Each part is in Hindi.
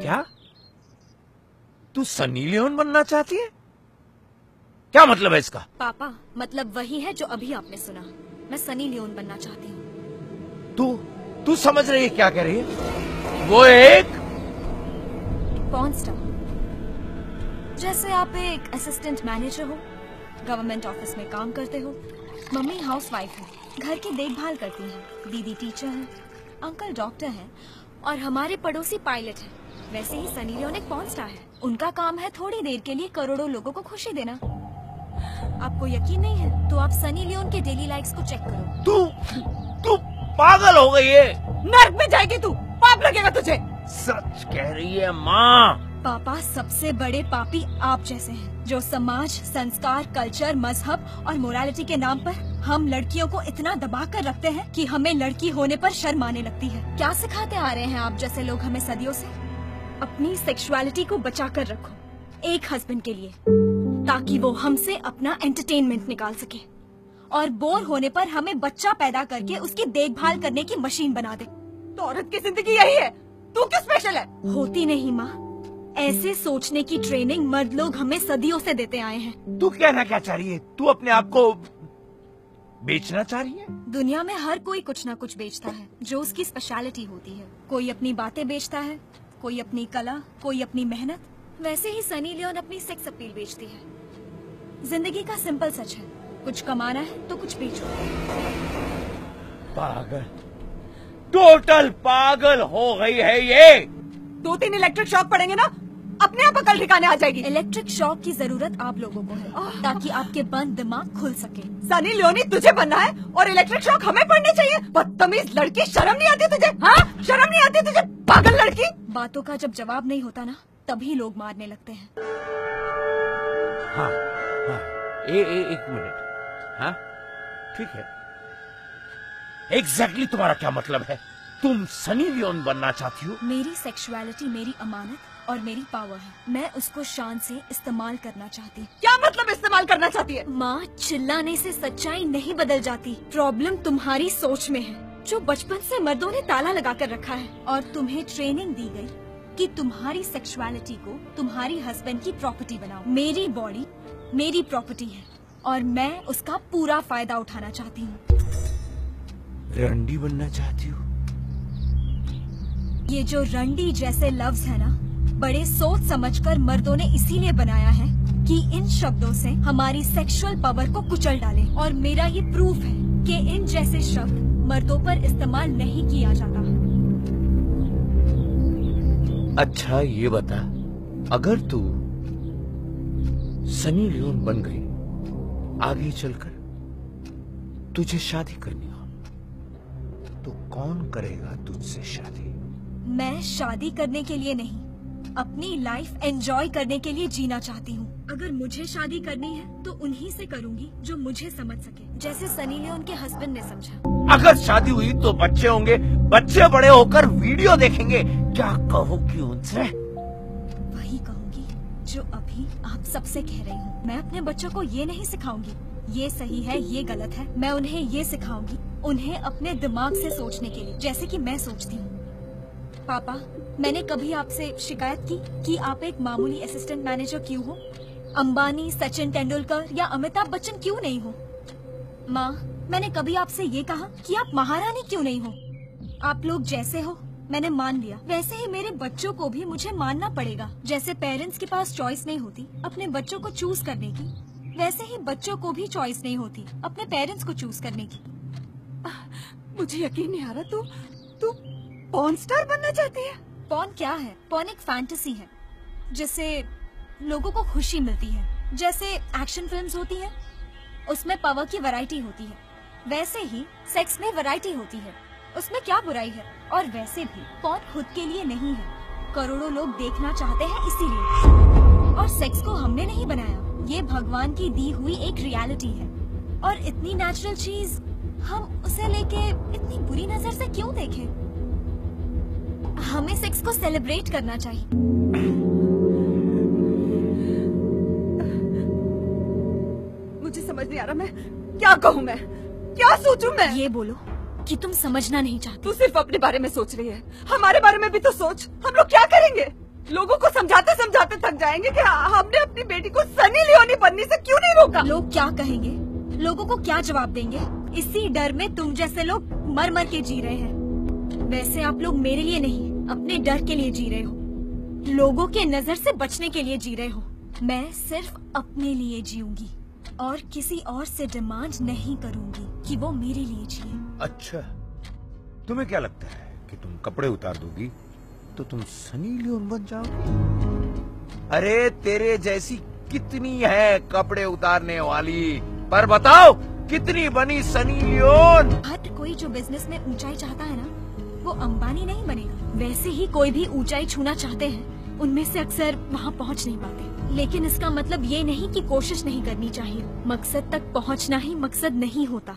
क्या? तू सनी लियोन बनना चाहती है? क्या मतलब है इसका? पापा, मतलब वही है जो अभी आपने सुना। मैं सनी लियोन बनना चाहती हूँ। तू समझ रही है क्या कह रही है? वो एक पॉर्न स्टार। जैसे आप एक असिस्टेंट मैनेजर हो, गवर्नमेंट ऑफिस में काम करते हो, मम्मी हाउसवाइफ है, घर की देखभाल करती है, दीदी टीचर है, अंकल डॉक्टर है और हमारे पड़ोसी पायलट है। वैसे ही सनी लियोन एक पॉर्न स्टार है। उनका काम है थोड़ी देर के लिए करोड़ों लोगों को खुशी देना। आपको यकीन नहीं है तो आप सनी लियोन के डेली लाइक्स को चेक करो। तू पागल हो गई है। नर्क में जाएगी तू, पाप लगेगा तुझे। सच कह रही है माँ। पापा, सबसे बड़े पापी आप जैसे हैं, जो समाज, संस्कार, कल्चर, मजहब और मोरालिटी के नाम पर हम लड़कियों को इतना दबा कर रखते हैं कि हमें लड़की होने पर शर्म आने लगती है। क्या सिखाते आ रहे हैं आप जैसे लोग हमें सदियों से? अपनी सेक्सुअलिटी को बचा कर रखो एक हस्बैंड के लिए, ताकि वो हमसे अपना एंटरटेनमेंट निकाल सके और बोर होने पर हमें बच्चा पैदा करके उसकी देखभाल करने की मशीन बना दे। तो औरत की जिंदगी यही है, तू क्यों स्पेशल है? होती नहीं माँ, ऐसे सोचने की ट्रेनिंग मर्द लोग हमें सदियों से देते आए हैं। तू कहना क्या चाह रही है? तू अपने आप को बेचना चाह रही है? दुनिया में हर कोई कुछ न कुछ बेचता है जो उसकी स्पेशलिटी होती है। कोई अपनी बातें बेचता है, कोई अपनी कला, कोई अपनी मेहनत। वैसे ही सनी लियोन अपनी सेक्स अपील बेचती है। जिंदगी का सिंपल सच है, कुछ कमाना है तो कुछ बेचो। पागल, टोटल पागल हो गई है ये। 2-3 इलेक्ट्रिक शॉक पड़ेंगे ना, अपने आप अकल ठिकाने आ जाएगी। इलेक्ट्रिक शॉक की जरूरत आप लोगों को है, ताकि आपके बंद दिमाग खुल सके। सनी लियोनी तुझे बनना है और इलेक्ट्रिक शॉक हमें पड़ने चाहिए। बदतमीज लड़की, शर्म नहीं आती तुझे? हाँ, शर्म नहीं आती तुझे, पागल लड़की। बातों का जब जवाब नहीं होता ना, तभी लोग मारने लगते हैं। हाँ, हाँ, एक मिनट। हाँ, ठीक है। एग्जैक्टली तुम्हारा क्या मतलब है? तुम सनी लियोन बनना चाहती हो? मेरी सेक्सुअलिटी मेरी अमानत और मेरी पावर है। मैं उसको शान से इस्तेमाल करना चाहती हूँ। क्या मतलब इस्तेमाल करना चाहती है? माँ, चिल्लाने से सच्चाई नहीं बदल जाती। प्रॉब्लम तुम्हारी सोच में है, जो बचपन से मर्दों ने ताला लगा कर रखा है और तुम्हें ट्रेनिंग दी गई कि तुम्हारी सेक्सुअलिटी को तुम्हारी हस्बैंड की प्रॉपर्टी बनाओ। मेरी बॉडी मेरी प्रॉपर्टी है और मैं उसका पूरा फायदा उठाना चाहती हूँ। रंडी बनना चाहती हो? ये जो रंडी जैसे लफ्ज है ना, बड़े सोच समझकर मर्दों ने इसीलिए बनाया है कि इन शब्दों से हमारी सेक्सुअल पावर को कुचल डालें। और मेरा ये प्रूफ है कि इन जैसे शब्द मर्दों पर इस्तेमाल नहीं किया जाता। अच्छा ये बता, अगर तू सनी लियोन बन गई, आगे चलकर तुझे शादी करनी हो, तो कौन करेगा तुझसे शादी? मैं शादी करने के लिए नहीं, अपनी लाइफ एंजॉय करने के लिए जीना चाहती हूँ। अगर मुझे शादी करनी है तो उन्हीं से करूँगी जो मुझे समझ सके, जैसे सनी लियोन के हस्बैंड ने समझा। अगर शादी हुई तो बच्चे होंगे, बच्चे बड़े होकर वीडियो देखेंगे, क्या कहोगी उनसे? वही कहूँगी जो अभी आप सबसे कह रही हूँ। मैं अपने बच्चों को ये नहीं सिखाऊंगी ये सही है ये गलत है। मैं उन्हें ये सिखाऊंगी उन्हें अपने दिमाग से सोचने के लिए, जैसे कि मैं सोचती हूँ। पापा, मैंने कभी आपसे शिकायत की कि आप एक मामूली असिस्टेंट मैनेजर क्यों हो? अंबानी, सचिन तेंदुलकर या अमिताभ बच्चन क्यों नहीं हो? माँ, मैंने कभी आपसे ये कहा कि आप महारानी क्यों नहीं हो? आप लोग जैसे हो मैंने मान लिया, वैसे ही मेरे बच्चों को भी मुझे मानना पड़ेगा। जैसे पेरेंट्स के पास चॉइस नहीं होती अपने बच्चों को चूज करने की, वैसे ही बच्चों को भी चॉइस नहीं होती अपने पेरेंट्स को चूज करने की। मुझे यकीन नहीं आ रहा, तू पॉर्न स्टार बनना चाहती है? पॉर्न क्या है? पॉर्न एक फैंटेसी है जिससे लोगों को खुशी मिलती है। जैसे एक्शन फिल्म्स होती हैं, उसमें पावर की वैरायटी होती है, वैसे ही सेक्स में वैरायटी होती है। उसमें क्या बुराई है? और वैसे भी पॉर्न खुद के लिए नहीं है, करोड़ों लोग देखना चाहते हैं इसीलिए। और सेक्स को हमने नहीं बनाया, ये भगवान की दी हुई एक रियलिटी है। और इतनी नेचुरल चीज हम उसे लेके इतनी बुरी नजर से क्यों देखें? हमें सेक्स को सेलिब्रेट करना चाहिए। मुझे समझ नहीं आ रहा, मैं क्या कहूँ, मैं क्या सोचूं? मैं ये बोलो कि तुम समझना नहीं चाहती। तू सिर्फ अपने बारे में सोच रही है, हमारे बारे में भी तो सोच। हम लोग क्या करेंगे? लोगों को समझाते समझाते थक जाएंगे कि हमने अपनी बेटी को सनी लियोनी बनने से क्यों नहीं रोका। लोग क्या कहेंगे, लोगों को क्या जवाब देंगे, इसी डर में तुम जैसे लोग मर मर के जी रहे हैं। वैसे आप लोग मेरे लिए नहीं, अपने डर के लिए जी रहे हो, लोगों के नजर से बचने के लिए जी रहे हो। मैं सिर्फ अपने लिए जीऊंगी और किसी और से डिमांड नहीं करूंगी कि वो मेरे लिए जिए। अच्छा, तुम्हें क्या लगता है कि तुम कपड़े उतार दोगी तो तुम सनी लियोन बन जाओगी? अरे तेरे जैसी कितनी है कपड़े उतारने वाली, पर बताओ कितनी बनी सनी लियोन? हर कोई जो बिजनेस में ऊंचाई चाहता है ना, वो अंबानी नहीं बनेगा। वैसे ही कोई भी ऊंचाई छूना चाहते हैं, उनमें से अक्सर वहाँ पहुँच नहीं पाते। लेकिन इसका मतलब ये नहीं कि कोशिश नहीं करनी चाहिए। मकसद तक पहुँचना ही मकसद नहीं होता,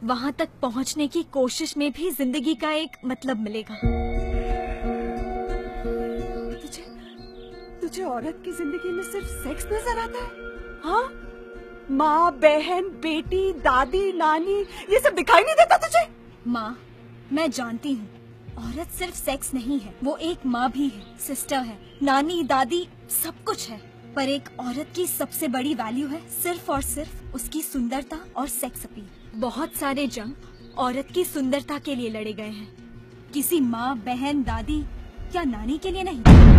वहाँ तक पहुँचने की कोशिश में भी जिंदगी का एक मतलब मिलेगा। तुझे औरत की जिंदगी में सिर्फ सेक्स नजर आता है? हाँ, माँ, बहन, बेटी, दादी, नानी, ये सब दिखाई नहीं देता तुझे? माँ, मैं जानती हूँ औरत सिर्फ सेक्स नहीं है, वो एक माँ भी है, सिस्टर है, नानी, दादी, सब कुछ है। पर एक औरत की सबसे बड़ी वैल्यू है सिर्फ और सिर्फ उसकी सुंदरता और सेक्स अपील। बहुत सारे जंग औरत की सुंदरता के लिए लड़े गए हैं, किसी माँ, बहन, दादी या नानी के लिए नहीं।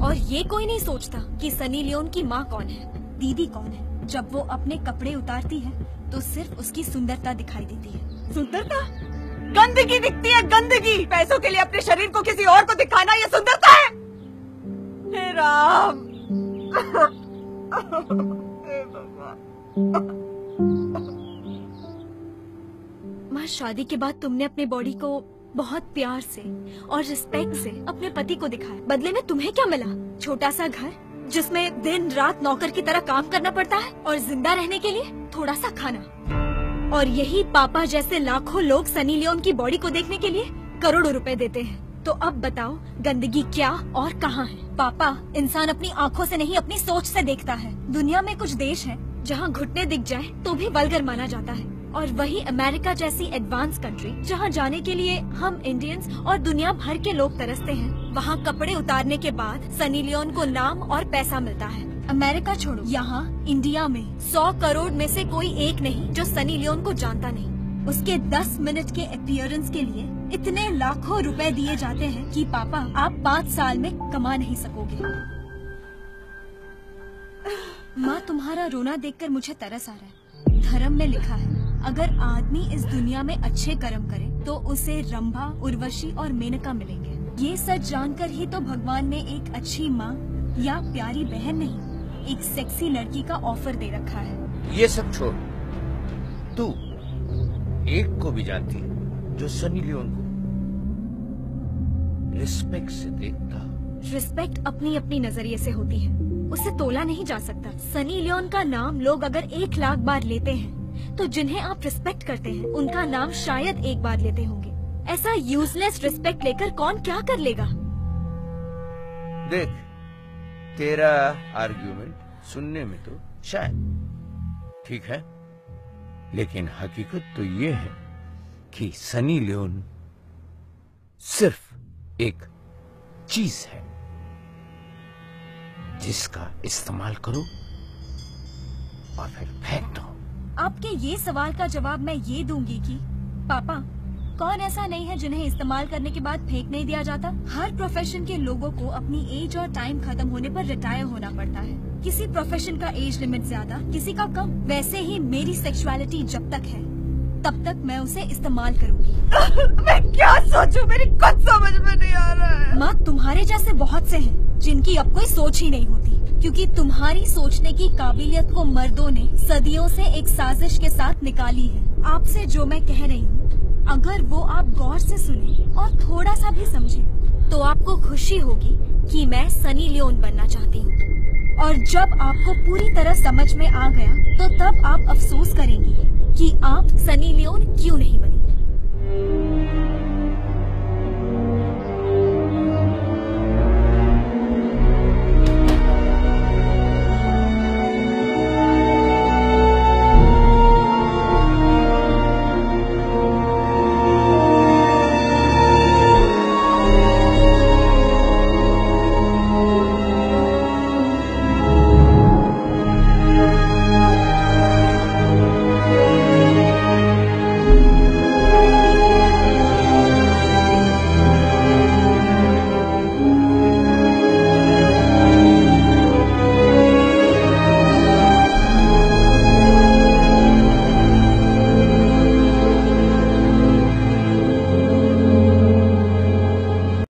और ये कोई नहीं सोचता कि सनी लियोन की माँ कौन है, दीदी कौन है। जब वो अपने कपड़े उतारती है तो सिर्फ उसकी सुंदरता दिखाई देती है। सुंदरता? गंदगी दिखती है, गंदगी। पैसों के लिए अपने शरीर को किसी और को दिखाना ये सुंदरता है? हे राम। माँ, शादी के बाद तुमने अपने बॉडी को बहुत प्यार से और रिस्पेक्ट से अपने पति को दिखाया। बदले में तुम्हें क्या मिला? छोटा सा घर जिसमें दिन रात नौकर की तरह काम करना पड़ता है और जिंदा रहने के लिए थोड़ा सा खाना। और यही पापा जैसे लाखों लोग सनी लियोन की बॉडी को देखने के लिए करोड़ों रुपए देते हैं। तो अब बताओ गंदगी क्या और कहाँ है? पापा, इंसान अपनी आँखों से नहीं अपनी सोच से देखता है। दुनिया में कुछ देश है जहाँ घुटने दिख जाए तो भी वल्गर माना जाता है, और वही अमेरिका जैसी एडवांस कंट्री जहाँ जाने के लिए हम इंडियंस और दुनिया भर के लोग तरसते हैं, वहाँ कपड़े उतारने के बाद सनी लियोन को नाम और पैसा मिलता है। अमेरिका छोड़ो, यहाँ इंडिया में 100 करोड़ में से कोई एक नहीं जो सनी लियोन को जानता नहीं। उसके 10 मिनट के अपीयरेंस के लिए इतने लाखों रुपए दिए जाते हैं कि पापा आप 5 साल में कमा नहीं सकोगे। माँ, तुम्हारा रोना देखकर मुझे तरस आ रहा है। धर्म में लिखा है अगर आदमी इस दुनिया में अच्छे कर्म करे तो उसे रंभा, उर्वशी और मेनका मिलेंगे। ये सच जानकर ही तो भगवान ने एक अच्छी माँ या प्यारी बहन नहीं, एक सेक्सी लड़की का ऑफर दे रखा है। ये सब छोड़, तू एक को भी जानती है जो सनी लियोन को रिस्पेक्ट से देखता। रिस्पेक्ट अपनी अपनी नजरिए से होती है, उसे तोला नहीं जा सकता। सनी लियोन का नाम लोग अगर 1 लाख बार लेते हैं तो जिन्हें आप रिस्पेक्ट करते हैं उनका नाम शायद 1 बार लेते होंगे। ऐसा यूजलेस रिस्पेक्ट लेकर कौन क्या कर लेगा? देख, तेरा आर्ग्यूमेंट सुनने में तो शायद ठीक है, लेकिन हकीकत तो ये है कि सनी लियोन सिर्फ एक चीज है जिसका इस्तेमाल करो और फिर फेंक दो। आपके ये सवाल का जवाब मैं ये दूंगी कि पापा, कौन ऐसा नहीं है जिन्हें इस्तेमाल करने के बाद फेंक नहीं दिया जाता? हर प्रोफेशन के लोगों को अपनी एज और टाइम खत्म होने पर रिटायर होना पड़ता है। किसी प्रोफेशन का एज लिमिट ज्यादा, किसी का कम। वैसे ही मेरी सेक्सुअलिटी जब तक है तब तक मैं उसे इस्तेमाल करूंगी। मैं क्या सोचूं, मेरी कुछ समझ में नहीं आ रहा है। माँ, तुम्हारे जैसे बहुत से हैं जिनकी अब कोई सोच ही नहीं होती, क्योंकि तुम्हारी सोचने की काबिलियत को मर्दों ने सदियों से एक साजिश के साथ निकाली है। आपसे जो मैं कह रही हूँ, अगर वो आप गौर से सुने और थोड़ा सा भी समझे तो आपको खुशी होगी कि मैं सनी लियोन बनना चाहती हूँ। और जब आपको पूरी तरह समझ में आ गया तो तब आप अफसोस करेंगी कि आप सनी लियोन क्यों नहीं बने।